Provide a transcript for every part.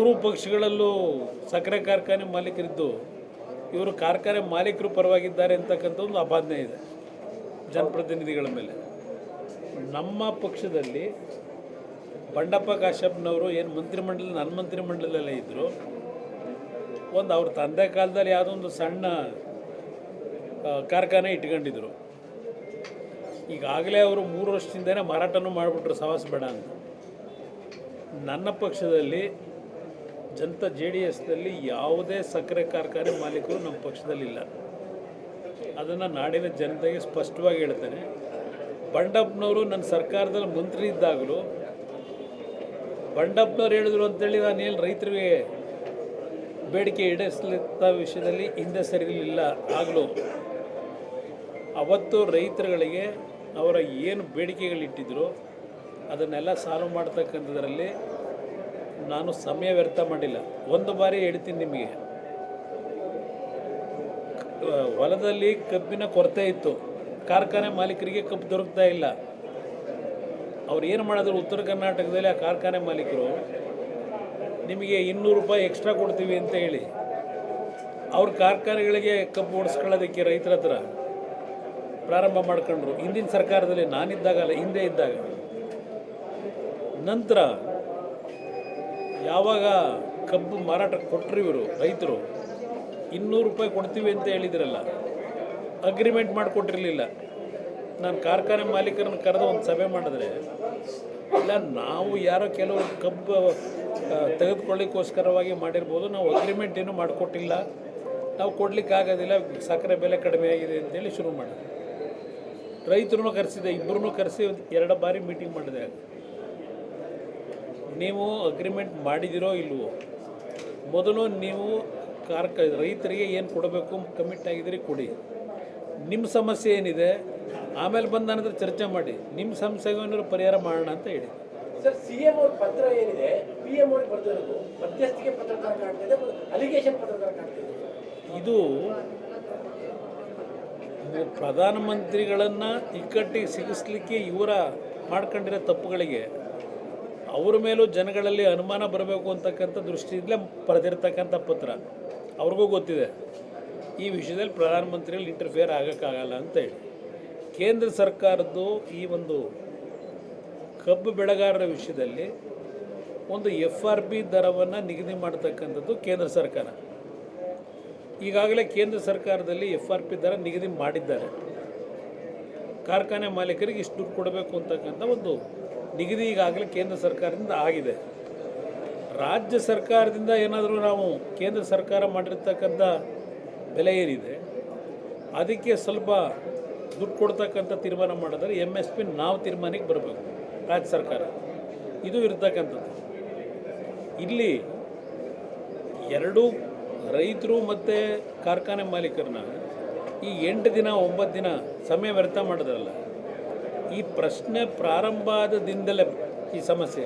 ಮೂರು ಪಕ್ಷಗಳಲ್ಲೂ ಸಕ್ಕರೆ ಕಾರ್ಖಾನೆ ಮಾಲೀಕರಿದ್ದು ಇವರು ಕಾರ್ಖಾನೆ ಮಾಲೀಕರು ಪರವಾಗಿದ್ದಾರೆ ಅಂತಕ್ಕಂಥ ಒಂದು ಅಪಾದನೆ ಇದೆ ಜನಪ್ರತಿನಿಧಿಗಳ ಮೇಲೆ. ನಮ್ಮ ಪಕ್ಷದಲ್ಲಿ ಬಂಡಪ್ಪ ಕಾಶ್ಯಪ್ನವರು ಏನು ಮಂತ್ರಿಮಂಡಲ, ನನ್ನ ಮಂತ್ರಿಮಂಡಲದಲ್ಲೇ ಇದ್ದರು. ಒಂದು ಅವ್ರ ತಂದೆ ಕಾಲದಲ್ಲಿ ಯಾವುದೋ ಒಂದು ಸಣ್ಣ ಕಾರ್ಖಾನೆ ಇಟ್ಕೊಂಡಿದ್ರು. ಈಗಾಗಲೇ ಅವರು 3 ವರ್ಷದಿಂದನೇ ಮಾರಾಟನೂ ಮಾಡಿಬಿಟ್ರು ಸವಾಸ ಬೇಡ ಅಂತ. ನನ್ನ ಪಕ್ಷದಲ್ಲಿ ಜನತಾ JDSದಲ್ಲಿ ಯಾವುದೇ ಸಕ್ಕರೆ ಕಾರ್ಖಾನೆ ಮಾಲೀಕರು ನಮ್ಮ ಪಕ್ಷದಲ್ಲಿಲ್ಲ. ಅದನ್ನು ನಾಡಿನ ಜನತೆಗೆ ಸ್ಪಷ್ಟವಾಗಿ ಹೇಳ್ತೇನೆ. ಬಂಡಪ್ಪನವರು ನನ್ನ ಸರ್ಕಾರದಲ್ಲಿ ಮಂತ್ರಿ ಇದ್ದಾಗಲೂ ಬಂಡಪ್ಪನವ್ರು ಹೇಳಿದ್ರು ಅಂತೇಳಿ ನಾನೇನು ರೈತರಿಗೆ ಬೇಡಿಕೆ ಈಡೇರಿಸಲಿದ್ದ ವಿಷಯದಲ್ಲಿ ಹಿಂದೆ ಸರಿಲಿಲ್ಲ. ಆಗಲೂ ಅವತ್ತು ರೈತರುಗಳಿಗೆ ಅವರ ಏನು ಬೇಡಿಕೆಗಳಿಟ್ಟಿದ್ರು ಅದನ್ನೆಲ್ಲ ಸಾಲ್ವ್ ಮಾಡ್ತಕ್ಕಂಥದ್ರಲ್ಲಿ ನಾನು ಸಮಯ ವ್ಯರ್ಥ ಮಾಡಿಲ್ಲ. ಒಂದು ಬಾರಿ ಹೇಳ್ತೀನಿ ನಿಮಗೆ, ಹೊಲದಲ್ಲಿ ಕಬ್ಬಿನ ಕೊರತೆ ಇತ್ತು, ಕಾರ್ಖಾನೆ ಮಾಲೀಕರಿಗೆ ಕಬ್ಬು ದೊರಕ್ತಾ ಇಲ್ಲ. ಅವ್ರು ಏನು ಮಾಡಿದ್ರು ಉತ್ತರ ಕರ್ನಾಟಕದಲ್ಲಿ ಆ ಕಾರ್ಖಾನೆ ಮಾಲೀಕರು ನಿಮಗೆ 200 ರೂಪಾಯಿ ಎಕ್ಸ್ಟ್ರಾ ಕೊಡ್ತೀವಿ ಅಂತ ಹೇಳಿ ಅವ್ರ ಕಾರ್ಖಾನೆಗಳಿಗೆ ಕಬ್ಬು ಓಡಿಸ್ಕೊಳ್ಳೋದಕ್ಕೆ ರೈತರ ಹತ್ರ ಪ್ರಾರಂಭ ಮಾಡ್ಕೊಂಡ್ರು. ಹಿಂದಿನ ಸರ್ಕಾರದಲ್ಲಿ ನಾನಿದ್ದಾಗಲ್ಲ, ಹಿಂದೆ ಇದ್ದಾಗ. ನಂತರ ಯಾವಾಗ ಕಬ್ಬು ಮಾರಾಟ ಕೊಟ್ಟರು ಇವರು ರೈತರು 200 ರೂಪಾಯಿ ಕೊಡ್ತೀವಿ ಅಂತ ಹೇಳಿದ್ರಲ್ಲ, ಅಗ್ರಿಮೆಂಟ್ ಮಾಡಿಕೊಟ್ಟಿರಲಿಲ್ಲ. ನಾನು ಕಾರ್ಖಾನೆ ಮಾಲೀಕರನ್ನು ಕರೆದು ಒಂದು ಸಭೆ ಮಾಡಿದ್ರೆ, ಇಲ್ಲ ನಾವು ಯಾರೋ ಕೆಲವು ಕಬ್ಬು ತೆಗೆದುಕೊಳ್ಳಿಕ್ಕೋಸ್ಕರವಾಗಿ ಮಾಡಿರ್ಬೋದು, ನಾವು ಅಗ್ರಿಮೆಂಟ್ ಏನೂ ಮಾಡಿಕೊಟ್ಟಿಲ್ಲ, ನಾವು ಕೊಡಲಿಕ್ಕಾಗೋದಿಲ್ಲ, ಸಕ್ಕರೆ ಬೆಲೆ ಕಡಿಮೆ ಆಗಿದೆ ಅಂತೇಳಿ ಶುರು ಮಾಡಿದೆ. ರೈತರನ್ನು ಕರೆಸಿದೆ, ಇಬ್ಬರನ್ನೂ ಕರೆಸಿ 2 ಬಾರಿ ಮೀಟಿಂಗ್ ಮಾಡಿದೆ. ನೀವು ಅಗ್ರಿಮೆಂಟ್ ಮಾಡಿದಿರೋ ಇಲ್ವೋ, ಮೊದಲು ನೀವು ರೈತರಿಗೆ ಏನು ಕೊಡಬೇಕು ಕಮಿಟ್ ಆಗಿದ್ರೆ ಕೊಡಿ. ನಿಮ್ಮ ಸಮಸ್ಯೆ ಏನಿದೆ ಆಮೇಲೆ ಬಂದ ನಂತರ ಚರ್ಚೆ ಮಾಡಿ, ನಿಮ್ಮ ಸಮಸ್ಯೆಗೆ ಏನಾದ್ರು ಪರಿಹಾರ ಮಾಡೋಣ ಅಂತ ಹೇಳಿ. ಸರ್, CM ಅವ್ರ ಪತ್ರ ಏನಿದೆ PM ಅವ್ರಿಗೆ ಬರ್ದಿರೋದು ಮಧ್ಯಸ್ಥಿಕೆ ಪತ್ರ ತರ ಕಾಣ್ತಿದೆ, ಅಲಿಗೇಷನ್ ಪತ್ರ ತರ ಕಾಣ್ತಿದೆ. ಇದು ಪ್ರಧಾನಮಂತ್ರಿಗಳನ್ನು ಇಕ್ಕಟ್ಟಿಗೆ ಸಿಗಿಸ್ಲಿಕ್ಕೆ ಇವರ ಮಾಡ್ಕೊಂಡಿರೋ ತಪ್ಪುಗಳಿಗೆ ಅವ್ರ ಮೇಲೂ ಜನಗಳಲ್ಲಿ ಅನುಮಾನ ಬರಬೇಕು ಅಂತಕ್ಕಂಥ ದೃಷ್ಟಿಯಿಂದಲೇ ಬರೆದಿರ್ತಕ್ಕಂಥ ಪತ್ರ. ಅವ್ರಿಗೂ ಗೊತ್ತಿದೆ ಈ ವಿಷಯದಲ್ಲಿ ಪ್ರಧಾನಮಂತ್ರಿಗಳು ಇಂಟರ್ಫಿಯರ್ ಆಗೋಕ್ಕಾಗಲ್ಲ ಅಂತ ಹೇಳಿ. ಕೇಂದ್ರ ಸರ್ಕಾರದ್ದು ಈ ಒಂದು ಕಬ್ಬು ಬೆಳೆಗಾರರ ವಿಷಯದಲ್ಲಿ ಒಂದು FRP ದರವನ್ನು ನಿಗದಿ ಮಾಡ್ತಕ್ಕಂಥದ್ದು ಕೇಂದ್ರ ಸರ್ಕಾರ. ಈಗಾಗಲೇ ಕೇಂದ್ರ ಸರ್ಕಾರದಲ್ಲಿ FRP ದರ ನಿಗದಿ ಮಾಡಿದ್ದಾರೆ. ಕಾರ್ಖಾನೆ ಮಾಲೀಕರಿಗೆ ಇಷ್ಟು ದುಡ್ಡು ಕೊಡಬೇಕು ಅಂತಕ್ಕಂಥ ಒಂದು ನಿಗದಿ ಈಗಾಗಲೇ ಕೇಂದ್ರ ಸರ್ಕಾರದಿಂದ ಆಗಿದೆ. ರಾಜ್ಯ ಸರ್ಕಾರದಿಂದ ಏನಾದರೂ ನಾವು ಕೇಂದ್ರ ಸರ್ಕಾರ ಮಾಡಿರ್ತಕ್ಕಂಥ ಬೆಲೆ ಏನಿದೆ ಅದಕ್ಕೆ ಸ್ವಲ್ಪ ದುಡ್ಡು ಕೊಡ್ತಕ್ಕಂಥ ತೀರ್ಮಾನ ಮಾಡಿದ್ರೆ MSP ನಾವು ತೀರ್ಮಾನಕ್ಕೆ ಬರಬೇಕು ರಾಜ್ಯ ಸರ್ಕಾರ. ಇದು ಇರ್ತಕ್ಕಂಥದ್ದು. ಇಲ್ಲಿ ಎರಡೂ ರೈತರು ಮತ್ತು ಕಾರ್ಖಾನೆ ಮಾಲೀಕರನ್ನ ಈ 8 ದಿನ 9 ದಿನ ಸಮಯ ವ್ಯರ್ಥ ಮಾಡಿದ್ರಲ್ಲ, ಈ ಪ್ರಶ್ನೆ ಪ್ರಾರಂಭ ಆದ ದಿನದಲ್ಲೇ ಈ ಸಮಸ್ಯೆ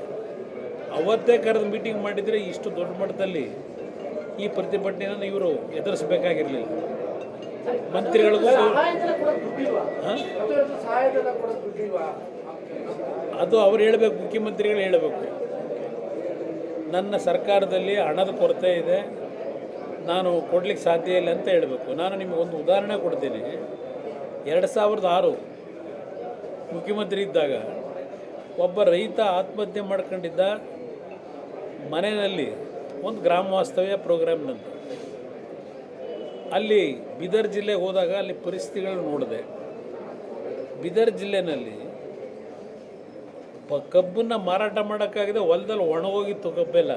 ಅವತ್ತೇ ಕರೆದು ಮೀಟಿಂಗ್ ಮಾಡಿದರೆ ಇಷ್ಟು ದೊಡ್ಡ ಮಟ್ಟದಲ್ಲಿ ಈ ಪ್ರತಿಭಟನೆಯನ್ನು ಇವರು ಎದುರಿಸಬೇಕಾಗಿರಲಿಲ್ಲ. ಮಂತ್ರಿಗಳಿಗೂ ಅದು ಅವ್ರು ಹೇಳಬೇಕು, ಮುಖ್ಯಮಂತ್ರಿಗಳು ಹೇಳಬೇಕು. ನನ್ನ ಸರ್ಕಾರದಲ್ಲಿ ಹಣದ ಕೊರತೆ ಇದೆ, ನಾನು ಕೊಡಲಿಕ್ಕೆ ಸಾಧ್ಯ ಇಲ್ಲ ಅಂತ ಹೇಳಬೇಕು. ನಾನು ನಿಮಗೊಂದು ಉದಾಹರಣೆ ಕೊಡ್ತೀನಿ. 2006 ಮುಖ್ಯಮಂತ್ರಿ ಇದ್ದಾಗ ಒಬ್ಬ ರೈತ ಆತ್ಮಹತ್ಯೆ ಮಾಡ್ಕೊಂಡಿದ್ದ ಮನೆಯಲ್ಲಿ ಒಂದು ಗ್ರಾಮ ವಾಸ್ತವ್ಯ ಪ್ರೋಗ್ರಾಮ್ನಂತ. ಅಲ್ಲಿ ಬೀದರ್ ಜಿಲ್ಲೆಗೆ ಹೋದಾಗ ಅಲ್ಲಿ ಪರಿಸ್ಥಿತಿಗಳು ನೋಡಿದೆ. ಬೀದರ್ ಜಿಲ್ಲೆನಲ್ಲಿ ಕಬ್ಬನ್ನು ಮಾರಾಟ ಮಾಡೋಕ್ಕಾಗಿದೆ, ಹೊಲದಲ್ಲಿ ಒಣಗೋಗಿತ್ತು ಕಬ್ಬೆಲ್ಲ.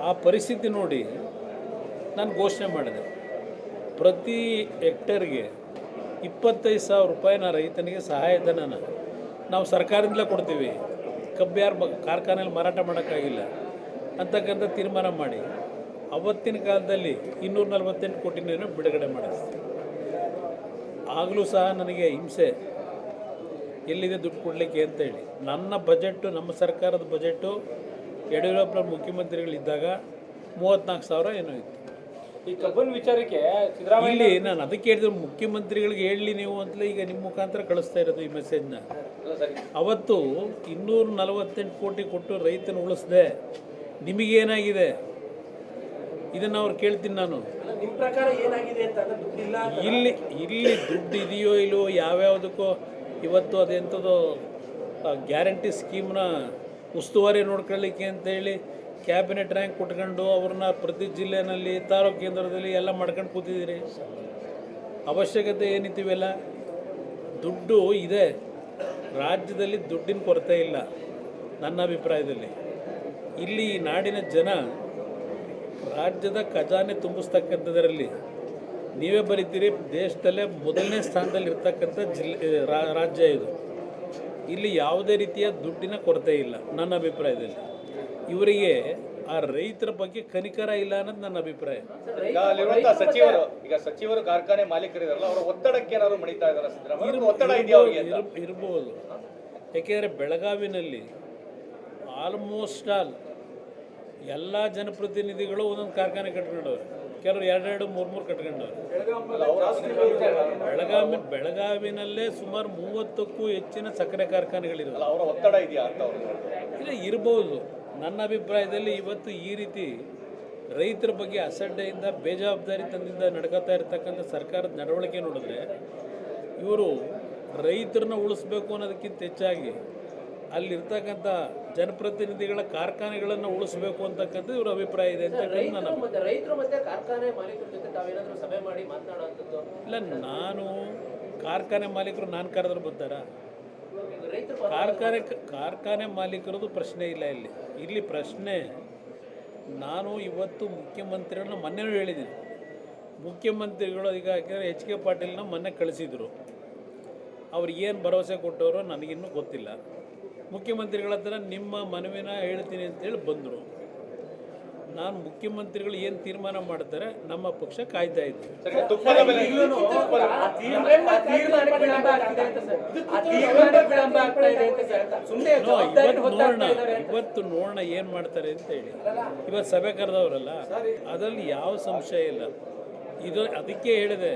ಆ ಪರಿಸ್ಥಿತಿ ನೋಡಿ ನಾನು ಘೋಷಣೆ ಮಾಡಿದೆ, ಪ್ರತಿ ಹೆಕ್ಟೇರ್ಗೆ 25,000 ರೂಪಾಯಿನ ರೈತನಿಗೆ ಸಹಾಯಧನನ ನಾವು ಸರ್ಕಾರದಿಂದಲೇ ಕೊಡ್ತೀವಿ, ಕಬ್ಬು ಯಾರು ಕಾರ್ಖಾನೆಯಲ್ಲಿ ಮಾರಾಟ ಮಾಡೋಕ್ಕಾಗಿಲ್ಲ ಅಂತಕ್ಕಂಥ ತೀರ್ಮಾನ ಮಾಡಿ ಅವತ್ತಿನ ಕಾಲದಲ್ಲಿ 248 ಕೋಟಿ ನೀರನ್ನು ಬಿಡುಗಡೆ ಮಾಡಿದೆ. ಆಗಲೂ ಸಹ ನನಗೆ ಹಿಂಸೆ, ಎಲ್ಲಿದೆ ದುಡ್ಡು ಕೊಡಲಿಕ್ಕೆ ಅಂತೇಳಿ. ನನ್ನ ಬಜೆಟ್ಟು, ನಮ್ಮ ಸರ್ಕಾರದ ಬಜೆಟ್ಟು ಯಡಿಯೂರಪ್ಪ ಮುಖ್ಯಮಂತ್ರಿಗಳಿದ್ದಾಗ 34,000 ಏನೋ ಇತ್ತು. ಈ ಕಬ್ಬನ್ ವಿಚಾರಕ್ಕೆ ಇಲ್ಲಿ ನಾನು ಅದಕ್ಕೆ ಹೇಳಿದ್ರೆ ಮುಖ್ಯಮಂತ್ರಿಗಳಿಗೆ ಹೇಳಲಿ ನೀವು ಅಂತಲೇ ಈಗ ನಿಮ್ಮ ಮುಖಾಂತರ ಕಳಿಸ್ತಾ ಇರೋದು ಈ ಮೆಸೇಜ್ನ. ಅವತ್ತು 248 ಕೋಟಿ ಕೊಟ್ಟು ರೈತನ ಉಳಿಸ್ದೆ, ನಿಮಗೇನಾಗಿದೆ ಇದನ್ನು ಅವ್ರು ಕೇಳ್ತೀನಿ ನಾನು. ಅಲ್ಲ, ನಿಮ್ಮ ಪ್ರಕಾರ ಏನಾಗಿದೆ ಅಂತ ಅಂದ್ರೆ ದುಡ್ಡಿಲ್ಲ ಅಂತ ಇಲ್ಲಿ ದುಡ್ಡು ಇದೆಯೋ ಇಲ್ಲೋ ಯಾವ್ಯಾವುದಕ್ಕೋ ಇವತ್ತು ಅದೆಂಥದ್ದು ಗ್ಯಾರಂಟಿ ಸ್ಕೀಮ್ನ ಉಸ್ತುವಾರಿ ನೋಡ್ಕೊಳ್ಳಿಕ್ಕೆ ಅಂತೇಳಿ ಕ್ಯಾಬಿನೆಟ್ ರ್ಯಾಂಕ್ ಕೊಟ್ಕೊಂಡು ಅವ್ರನ್ನ ಪ್ರತಿ ಜಿಲ್ಲೆನಲ್ಲಿ ತಾಲೂಕು ಕೇಂದ್ರದಲ್ಲಿ ಎಲ್ಲ ಮಾಡ್ಕೊಂಡು ಕೂತಿದ್ದೀರಿ. ಅವಶ್ಯಕತೆ ಏನಿದ್ದೀವೆಲ್ಲ ದುಡ್ಡು ಇದೆ, ರಾಜ್ಯದಲ್ಲಿ ದುಡ್ಡಿನ ಕೊರತೆ ಇಲ್ಲ ನನ್ನ ಅಭಿಪ್ರಾಯದಲ್ಲಿ. ಇಲ್ಲಿ ಈ ನಾಡಿನ ಜನ ರಾಜ್ಯದ ಖಜಾನೆ ತುಂಬಿಸ್ತಕ್ಕಂಥದ್ರಲ್ಲಿ ನೀವೇ ಬರೀತೀರಿ, ದೇಶದಲ್ಲೇ ಮೊದಲನೇ ಸ್ಥಾನದಲ್ಲಿ ಇರ್ತಕ್ಕಂಥ ರಾಜ್ಯ ಇದು. ಇಲ್ಲಿ ಯಾವುದೇ ರೀತಿಯ ದುಡ್ಡಿನ ಕೊರತೆ ಇಲ್ಲ ನನ್ನ ಅಭಿಪ್ರಾಯದಲ್ಲಿ. ಇವರಿಗೆ ಆ ರೈತರ ಬಗ್ಗೆ ಕನಿಕರ ಇಲ್ಲ ಅನ್ನೋದು ನನ್ನ ಅಭಿಪ್ರಾಯ. ಈಗ ಅಲ್ಲಿರುವಂತಹ ಸಚಿವರು ಕಾರ್ಖಾನೆ ಮಾಲೀಕರಿರಲ್ಲ, ಅವರ ಒತ್ತಡಕ್ಕೆ ಏನಾದ್ರು ಮಣಿತಾ ಇದ್ದಾರೆ ಸಿದ್ದರಾಮಯ್ಯ? ಒತ್ತಡ ಇದೆಯಾ ಅವರಿಗೆ ಅಂತ? ಇರ್ಬೋದು. ಯಾಕೆಂದರೆ ಬೆಳಗಾವಿನಲ್ಲಿ ಆಲ್ಮೋಸ್ಟ್ ಆಲ್ ಎಲ್ಲ ಜನಪ್ರತಿನಿಧಿಗಳು ಒಂದೊಂದು ಕಾರ್ಖಾನೆ ಕಟ್ಕೊಂಡವ್ರು, ಕೆಲವರು 2-2, 3-3 ಕಟ್ಕೊಂಡವ್ರು. ಬೆಳಗಾವಿನಲ್ಲೇ ಸುಮಾರು 30ಕ್ಕೂ ಹೆಚ್ಚಿನ ಸಕ್ಕರೆ ಕಾರ್ಖಾನೆಗಳಿರೋದು. ಅವರ ಒತ್ತಡ ಇದೆಯಾ ಅಂತ ಅವರು? ಇಲ್ಲ, ಇರ್ಬೋದು. ನನ್ನ ಅಭಿಪ್ರಾಯದಲ್ಲಿ ಇವತ್ತು ಈ ರೀತಿ ರೈತರ ಬಗ್ಗೆ ಅಸಡ್ಡೆಯಿಂದ ಬೇಜವಾಬ್ದಾರಿ ತಂದಿಂದ ನಡ್ಕೋತಾ ಇರ್ತಕ್ಕಂಥ ಸರ್ಕಾರದ ನಡವಳಿಕೆ ನೋಡಿದ್ರೆ ಇವರು ರೈತರನ್ನ ಉಳಿಸ್ಬೇಕು ಅನ್ನೋದಕ್ಕಿಂತ ಹೆಚ್ಚಾಗಿ ಅಲ್ಲಿರ್ತಕ್ಕಂಥ ಜನಪ್ರತಿನಿಧಿಗಳ ಕಾರ್ಖಾನೆಗಳನ್ನು ಉಳಿಸ್ಬೇಕು ಅಂತಕ್ಕಂಥ ಇವ್ರ ಅಭಿಪ್ರಾಯ ಇದೆ ಅಂತ ರೈತರು ಮತ್ತೆ ಕಾರ್ಖಾನೆ ಮಾಲೀಕರ ಜೊತೆ ತಾವೇನಾದ್ರೂ ಸಭೆ ಮಾಡಿ ಮಾತನಾಡುವಂಥದ್ದು? ಇಲ್ಲ, ನಾನು ಕಾರ್ಖಾನೆ ಮಾಲೀಕರು ನಾನು ಕರೆದ್ರೆ ಬರ್ತಾರಾ? ಕಾರ್ಖಾನೆ ಮಾಲೀಕರದು ಪ್ರಶ್ನೆ ಇಲ್ಲ. ಇಲ್ಲಿ ಪ್ರಶ್ನೆ, ನಾನು ಇವತ್ತು ಮುಖ್ಯಮಂತ್ರಿಗಳನ್ನ ಮೊನ್ನೆನೂ ಹೇಳಿದ್ದೀನಿ. ಮುಖ್ಯಮಂತ್ರಿಗಳು ಈಗ HK ಪಾಟೀಲ್ನ ಮೊನ್ನೆ ಕಳಿಸಿದರು. ಅವ್ರು ಏನು ಭರವಸೆ ಕೊಟ್ಟವರು ನನಗಿನ್ನೂ ಗೊತ್ತಿಲ್ಲ. ಮುಖ್ಯಮಂತ್ರಿಗಳ ಹತ್ರ ನಿಮ್ಮ ಮನವಿನ ಹೇಳ್ತೀನಿ ಅಂತೇಳಿ ಬಂದರು. ನಾನು ಮುಖ್ಯಮಂತ್ರಿಗಳು ಏನು ತೀರ್ಮಾನ ಮಾಡ್ತಾರೆ ನಮ್ಮ ಪಕ್ಷ ಕಾಯ್ತಾ ಇದ್ದೆ. ಇವತ್ತು ನೋಡೋಣ ಏನು ಮಾಡ್ತಾರೆ ಅಂತ ಹೇಳಿ. ಇವತ್ತು ಸಭೆ ಕರೆದವರಲ್ಲ, ಅದರಲ್ಲಿ ಯಾವ ಸಂಶಯ ಇಲ್ಲ. ಇದು ಅದಕ್ಕೆ ಹೇಳಿದೆ,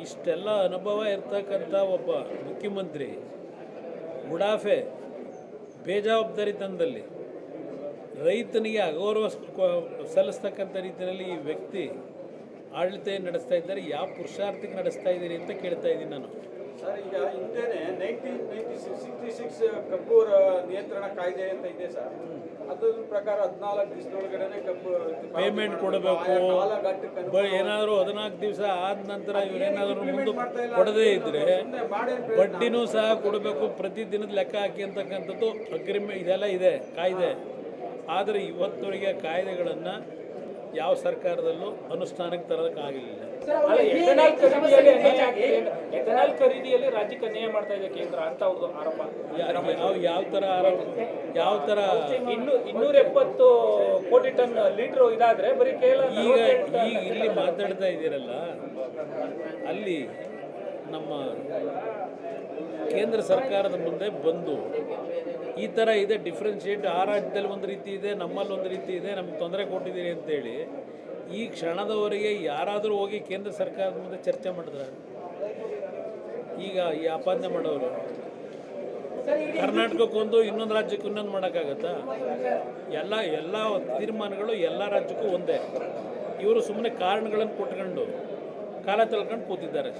ಇಷ್ಟೆಲ್ಲ ಅನುಭವ ಇರ್ತಕ್ಕಂಥ ಒಬ್ಬ ಮುಖ್ಯಮಂತ್ರಿ ಉಡಾಫೆ ಬೇಜವಾಬ್ದಾರಿತನದಲ್ಲಿ ರೈತನಿಗೆ ಅಗೌರವ ಸಲ್ಲಿಸ್ತಕ್ಕಂಥ ರೀತಿಯಲ್ಲಿ ಈ ವ್ಯಕ್ತಿ ಆಡಳಿತ ನಡೆಸ್ತಾ ಇದ್ದಾರೆ. ಯಾವ ಪುರುಷಾರ್ಥಕ್ಕೆ ನಡೆಸ್ತಾ ಇದ್ದೀರಿ ಅಂತ ಕೇಳ್ತಾ ಇದ್ದೀನಿ ನಾನು. ಸರ್, ಈಗ ಹಿಂದೆನೆ 1966 ಕಬ್ಬು ನಿಯಂತ್ರಣ ಕಾಯ್ದೆ ಅಂತ ಇದೆ ಸರ್. ಅದ್ರ ಪ್ರಕಾರ 14 ದಿವಸದೊಳಗಡೆ ಕಬ್ಬು ಪೇಮೆಂಟ್ ಕೊಡಬೇಕು. ಏನಾದರೂ 14 ದಿವಸ ಆದ ನಂತರ ಇವರೇನಾದರೂ ಮುಂದೆ ಕೊಡದೇ ಇದ್ದರೆ ಬಡ್ಡಿನೂ ಸಹ ಕೊಡಬೇಕು, ಪ್ರತಿ ದಿನದ ಲೆಕ್ಕ ಹಾಕಿ ಅಂತಕ್ಕಂಥದ್ದು ಅಗ್ರಿಮೆಂಟ್ ಇದೆಲ್ಲ ಇದೆ, ಕಾಯ್ದೆ. ಆದರೆ ಇವತ್ತವರೆಗೆ ಕಾಯ್ದೆಗಳನ್ನು ಯಾವ ಸರ್ಕಾರದಲ್ಲೂ ಅನುಷ್ಠಾನಕ್ಕೆ ತರೋದಕ್ಕಾಗಲಿಲ್ಲ. ಎಥೆನಾಲ್ ಖರೀದಿಯಲ್ಲಿ ರಾಜ್ಯಕ್ಕೆ ಅನ್ಯಾಯ ಮಾಡ್ತಾ ಇದೆ ಕೇಂದ್ರ ಅಂತ ಅವ್ರದ್ದು ಆರೋಪ. ಯಾವ ಥರ 270 ಕೋಟಿ ಟನ್ ಲೀಟರ್ ಇದಾದ್ರೆ ಬರೀ ಕೇವಲ ಈಗ ಇಲ್ಲಿ ಮಾತಾಡ್ತಾ ಇದ್ದೀರಲ್ಲ, ಅಲ್ಲಿ ನಮ್ಮ ಕೇಂದ್ರ ಸರ್ಕಾರದ ಮುಂದೆ ಬಂದು ಈ ಥರ ಇದೆ, ಡಿಫ್ರೆನ್ಷಿಯೇಟ್, ಆ ರಾಜ್ಯದಲ್ಲಿ ಒಂದು ರೀತಿ ಇದೆ, ನಮ್ಮಲ್ಲಿ ಒಂದು ರೀತಿ ಇದೆ, ನಮ್ಗೆ ತೊಂದರೆ ಕೊಟ್ಟಿದ್ದೀರಿ ಅಂತೇಳಿ ಈ ಕ್ಷಣದವರೆಗೆ ಯಾರಾದರೂ ಹೋಗಿ ಕೇಂದ್ರ ಸರ್ಕಾರದ ಮುಂದೆ ಚರ್ಚೆ ಮಾಡಿದ್ರೆ ಈಗ ಈ ಆಪಾದನೆ ಮಾಡೋರು ಕರ್ನಾಟಕಕ್ಕೊಂದು ಇನ್ನೊಂದು ರಾಜ್ಯಕ್ಕೆ ಇನ್ನೊಂದು ಮಾಡೋಕ್ಕಾಗತ್ತಾ? ಎಲ್ಲ ತೀರ್ಮಾನಗಳು ಎಲ್ಲ ರಾಜ್ಯಕ್ಕೂ ಒಂದೇ. ಇವರು ಸುಮ್ಮನೆ ಕಾರಣಗಳನ್ನು ಕೊಟ್ಕೊಂಡು ಕಾಲ ತಳ್ಕೊಂಡು ಕೂತಿದ್ದಾರೆ.